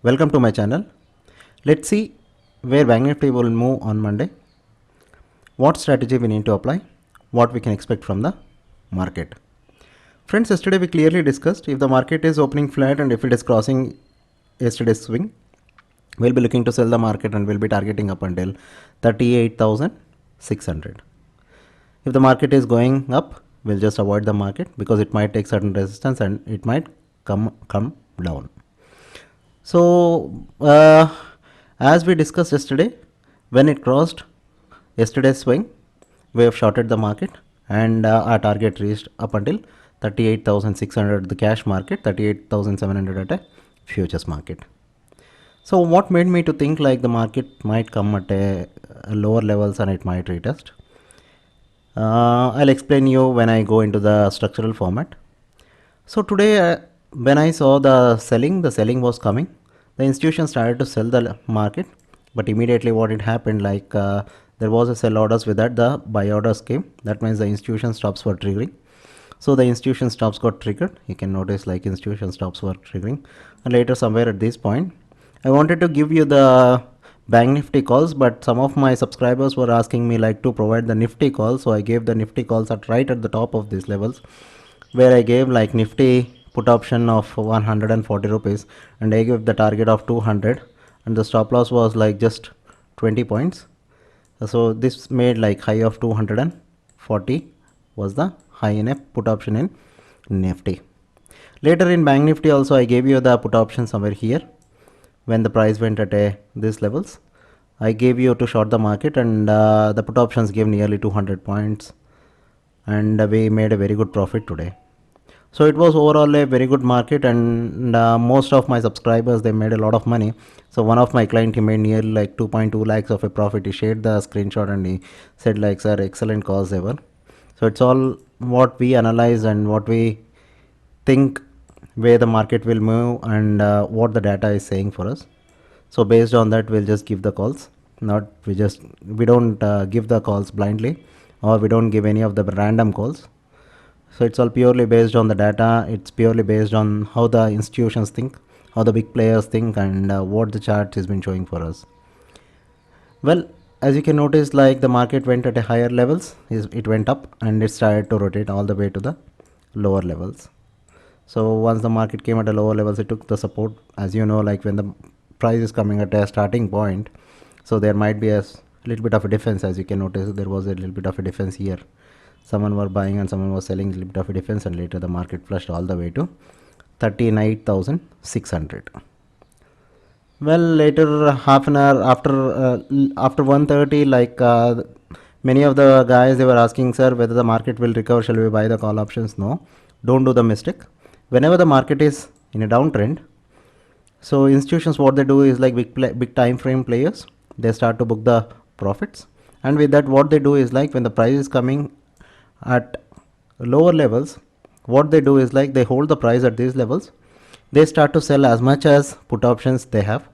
Welcome to my channel. Let's see where Bank Nifty will move on Monday, what strategy we need to apply, what we can expect from the market. Friends, yesterday we clearly discussed if the market is opening flat and if it is crossing yesterday's swing, we'll be looking to sell the market and we'll be targeting up until 38,600. If the market is going up, we'll just avoid the market because it might take certain resistance and it might come down. So as we discussed yesterday, when it crossed yesterday's swing, we have shorted the market and our target reached up until 38,600 the cash market, 38,700 at a futures market. So what made me to think like the market might come at a lower levels and it might retest? I'll explain you when I go into the structural format. So today when I saw the selling was coming. The institution started to sell the market, but immediately what it happened, like there was a sell orders with that, the buy orders came. That means the institution stops were triggering. So the institution stops got triggered. You can notice like institution stops were triggering. And later somewhere at this point, I wanted to give you the Bank Nifty calls, but some of my subscribers were asking me like to provide the Nifty calls. So I gave the Nifty calls right at the top of these levels, where I gave like Nifty put option of 140 rupees and I gave the target of 200 and the stop loss was like just 20 points. So this made like high of 240 was the high in a put option in Nifty. Later in Bank Nifty also I gave you the put option somewhere here when the price went at these levels. I gave you to short the market and the put options gave nearly 200 points and we made a very good profit today. So it was overall a very good market and most of my subscribers, they made a lot of money. So one of my client, he made nearly like 2.2 lakhs of a profit. He shared the screenshot and he said like, sir, excellent calls ever. So it's all what we analyze and what we think where the market will move and what the data is saying for us. So based on that, we'll just give the calls. We don't give the calls blindly, or we don't give any of the random calls. So it's all purely based on the data. It's purely based on how the institutions think, how the big players think, and what the chart has been showing for us. Well, as you can notice, like the market went at a higher levels, it went up and it started to rotate all the way to the lower levels. So once the market came at a lower levels, it took the support. As you know, like when the price is coming at a starting point, so there might be a little bit of a difference. As you can notice, there was a little bit of a difference here. Someone were buying and someone was selling, a little bit of a difference, and later the market flushed all the way to 39,600. Well, later half an hour after 1:30, like many of the guys, they were asking, sir, whether the market will recover, shall we buy the call options? No, don't do the mistake. Whenever the market is in a downtrend, so institutions, what they do is like big time frame players, they start to book the profits, and with that what they do is like when the price is coming at lower levels, what they do is like they hold the price at these levels, they start to sell as much as put options they have.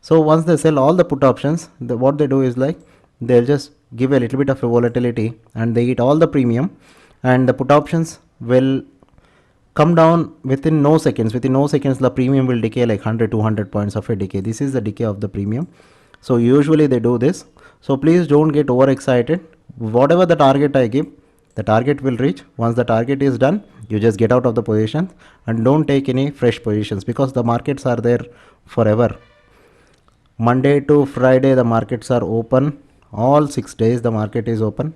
So once they sell all the put options, what they do is like they'll just give a little bit of a volatility and they eat all the premium, and the put options will come down within no seconds. The premium will decay like 100-200 points of a decay. This is the decay of the premium. So usually they do this. So please don't get overexcited. Whatever the target I give, the target will reach. Once the target is done, you just get out of the position and don't take any fresh positions, because the markets are there forever. Monday to Friday the markets are open. All 6 days the market is open.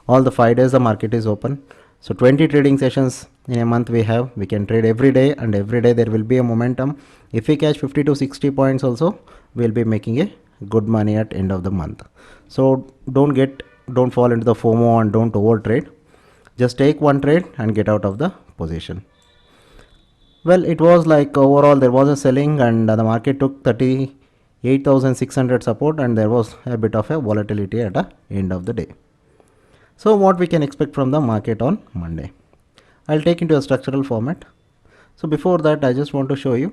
All the 5 days the market is open. So 20 trading sessions in a month we have. We can trade every day, and every day there will be a momentum. If we catch 50 to 60 points also, we'll be making a good money at end of the month. So don't fall into the FOMO and don't over trade. Just take one trade and get out of the position. Well, it was like overall there was a selling and the market took 38,600 support, and there was a bit of a volatility at the end of the day. So what we can expect from the market on Monday? I'll take into a structural format. So before that, I just want to show you.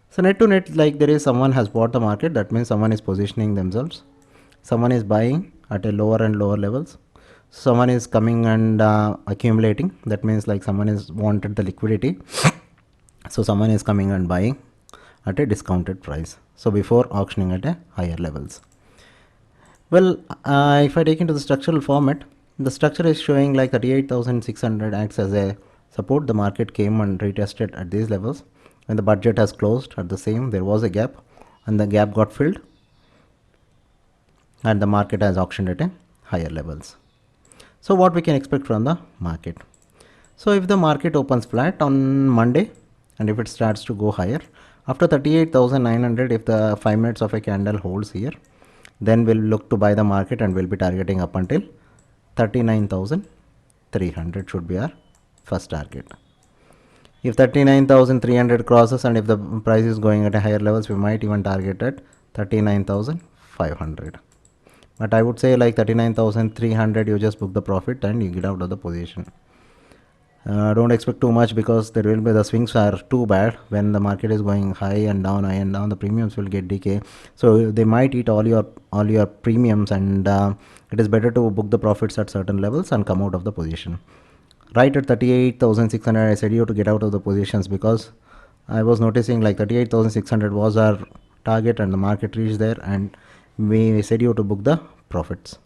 So net to net, like there is someone has bought the market. That means someone is positioning themselves. Someone is buying at a lower and lower levels. Someone is coming and accumulating. That means like someone is wanted the liquidity. So someone is coming and buying. at a discounted price. So before auctioning at a higher levels. Well, if I take into the structural format, the structure is showing like 38,600 acts as a support. The market came and retested at these levels. When the budget has closed at the same, there was a gap, and the gap got filled, and the market has auctioned at a higher levels. So what we can expect from the market? So if the market opens flat on Monday, and if it starts to go higher after 38,900, if the 5 minutes of a candle holds here, then we'll look to buy the market and we'll be targeting up until 39,300 should be our first target. If 39,300 crosses and if the price is going at a higher levels, we might even target at 39,500. But I would say like 39,300, you just book the profit and you get out of the position. Don't expect too much, because there will be the swings are too bad. When the market is going high and down, the premiums will get decay. So they might eat all your premiums, and it is better to book the profits at certain levels and come out of the position. Right at 38,600, I said you to get out of the positions, because I was noticing like 38,600 was our target and the market reached there, and we said you to book the profits.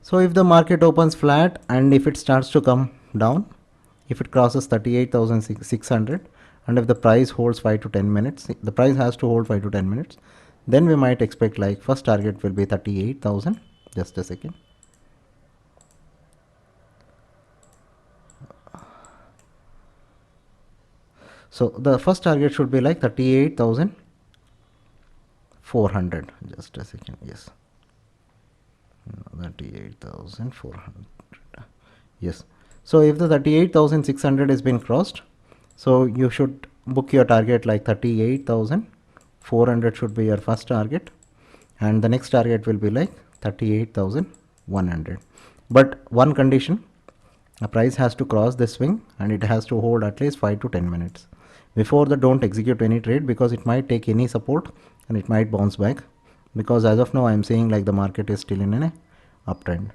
So if the market opens flat and if it starts to come down, if it crosses 38,600, and if the price holds 5 to 10 minutes, the price has to hold 5 to 10 minutes, then we might expect like first target will be 38,000. Just a second. So the first target should be like 38,400. Just a second. Yes. 38,400. Yes. So if the 38,600 has been crossed, so you should book your target like 38,400 should be your first target, and the next target will be like 38,100. But one condition, a price has to cross this swing and it has to hold at least 5 to 10 minutes. Before that, don't execute any trade, because it might take any support and it might bounce back, because as of now I am saying like the market is still in an uptrend.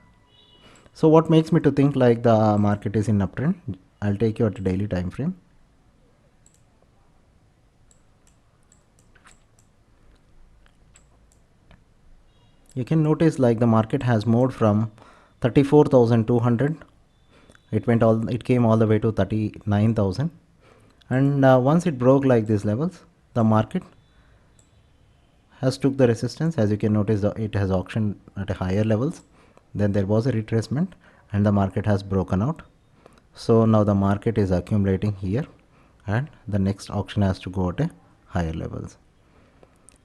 So what makes me to think like the market is in uptrend? I'll take you at a daily time frame. You can notice like the market has moved from 34,200. It came all the way to 39,000, and once it broke like these levels, the market has took the resistance. As you can notice, it has auctioned at a higher levels. Then there was a retracement and the market has broken out. So now the market is accumulating here, and the next auction has to go at a higher levels.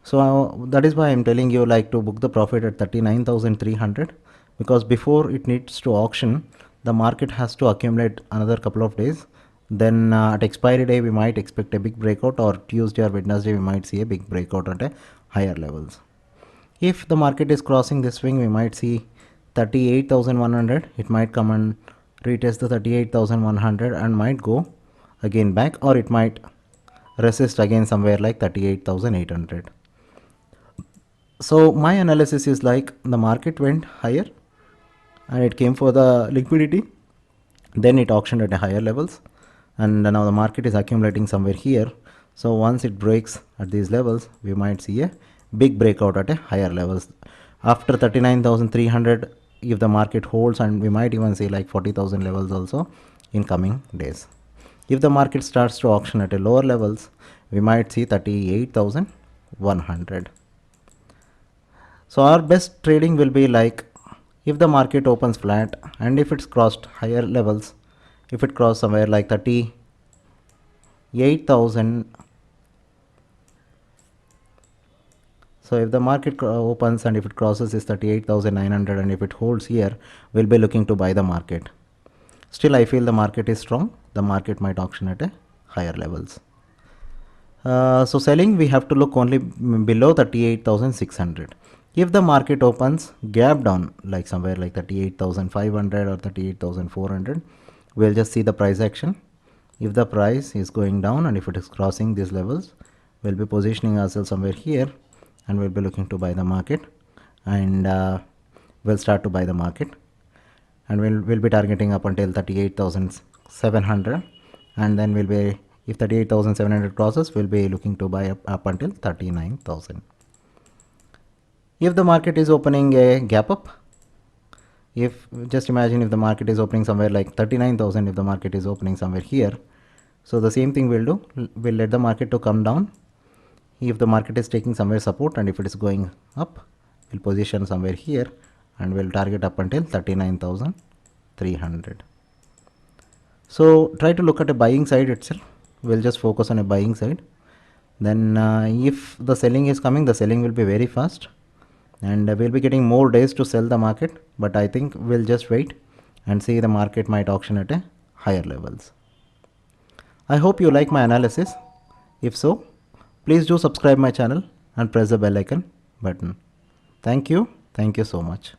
So that is why I am telling you like to book the profit at 39,300, because before it needs to auction, the market has to accumulate another couple of days. Then at expiry day we might expect a big breakout, or Tuesday or Wednesday we might see a big breakout at a higher levels. If the market is crossing this swing, we might see 38,100. It might come and retest the 38,100 and might go again back, or it might resist again somewhere like 38,800. So my analysis is like the market went higher and it came for the liquidity, then it auctioned at a higher levels, and now the market is accumulating somewhere here. So once it breaks at these levels, we might see a big breakout at a higher levels after 39,300 if the market holds, and we might even see like 40,000 levels also in coming days. If the market starts to auction at a lower levels, we might see 38,100. So our best trading will be like if the market opens flat and if it's crossed higher levels, if it crossed somewhere like 38,000. So if the market opens and if it crosses is 38,900 and if it holds here, we'll be looking to buy the market. Still, I feel the market is strong. The market might auction at a higher levels. So selling, we have to look only below 38,600. If the market opens gap down like somewhere like 38,500 or 38,400, we'll just see the price action. If the price is going down and if it is crossing these levels, we'll be positioning ourselves somewhere here and we'll be looking to buy the market, and we'll start to buy the market, and we'll be targeting up until 38,700, and then we'll be If 38,700 crosses, we'll be looking to buy up until 39,000. If the market is opening a gap up, if just imagine if the market is opening somewhere like 39,000, if the market is opening somewhere here, so the same thing we'll do, we'll let the market to come down. If the market is taking somewhere support and if it is going up, we'll position somewhere here and we'll target up until 39,300. So try to look at a buying side itself. We'll just focus on a buying side. Then if the selling is coming, the selling will be very fast and we'll be getting more days to sell the market, but I think we'll just wait and see the market might auction at a higher levels. I hope you like my analysis. If so, please do subscribe my channel and press the bell icon button. Thank you so much.